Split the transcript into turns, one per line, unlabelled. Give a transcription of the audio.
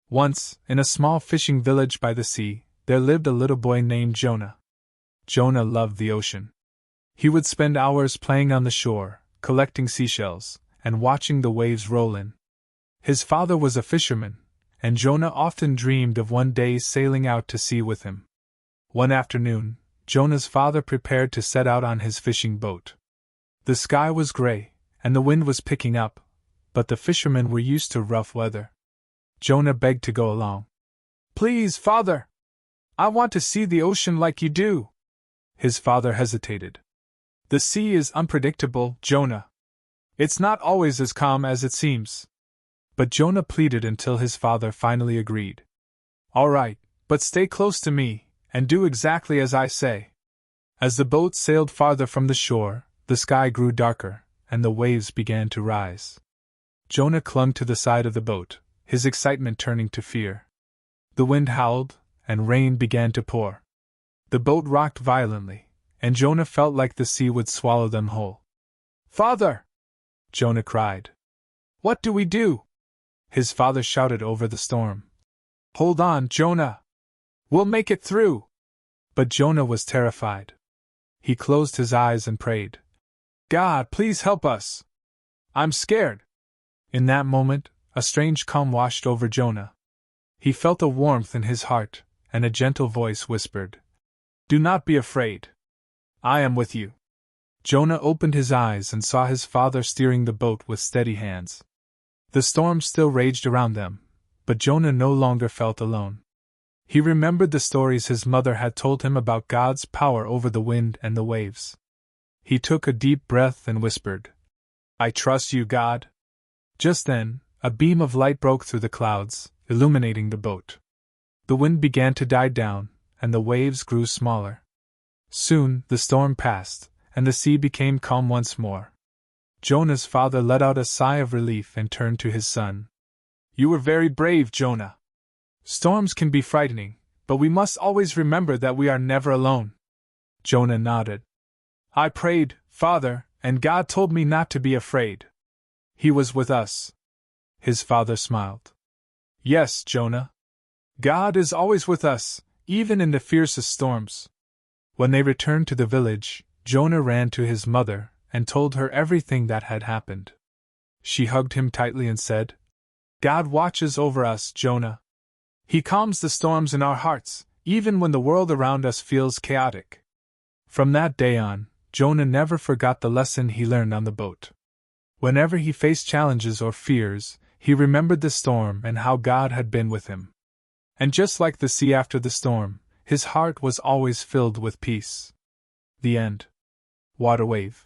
Once, in a small fishing village by the sea, there lived a little boy named Jonah. Jonah loved the ocean. He would spend hours playing on the shore, collecting seashells, and watching the waves roll in. His father was a fisherman, and Jonah often dreamed of one day sailing out to sea with him. One afternoon, Jonah's father prepared to set out on his fishing boat. The sky was gray, and the wind was picking up, but the fishermen were used to rough weather. Jonah begged to go along. "Please, father! I want to see the ocean like you do." His father hesitated. "The sea is unpredictable, Jonah. It's not always as calm as it seems." But Jonah pleaded until his father finally agreed. "All right, but stay close to me, and do exactly as I say." As the boat sailed farther from the shore, the sky grew darker, and the waves began to rise. Jonah clung to the side of the boat, his excitement turning to fear. The wind howled, and rain began to pour. The boat rocked violently, and Jonah felt like the sea would swallow them whole. "Father!" Jonah cried. "What do we do?" His father shouted over the storm. "Hold on, Jonah! We'll make it through!" But Jonah was terrified. He closed his eyes and prayed. "God, please help us! I'm scared!" In that moment, a strange calm washed over Jonah. He felt a warmth in his heart, and a gentle voice whispered, "Do not be afraid. I am with you." Jonah opened his eyes and saw his father steering the boat with steady hands. The storm still raged around them, but Jonah no longer felt alone. He remembered the stories his mother had told him about God's power over the wind and the waves. He took a deep breath and whispered, "I trust you, God." Just then, a beam of light broke through the clouds, illuminating the boat. The wind began to die down, and the waves grew smaller. Soon, the storm passed, and the sea became calm once more. Jonah's father let out a sigh of relief and turned to his son. "You were very brave, Jonah. Storms can be frightening, but we must always remember that we are never alone." Jonah nodded. "I prayed, Father, and God told me not to be afraid. He was with us." His father smiled. "Yes, Jonah. God is always with us, even in the fiercest storms." When they returned to the village, Jonah ran to his mother and told her everything that had happened. She hugged him tightly and said, "God watches over us, Jonah. He calms the storms in our hearts, even when the world around us feels chaotic." From that day on, Jonah never forgot the lesson he learned on the boat. Whenever he faced challenges or fears, he remembered the storm and how God had been with him. And just like the sea after the storm, his heart was always filled with peace. The end. Water Wave.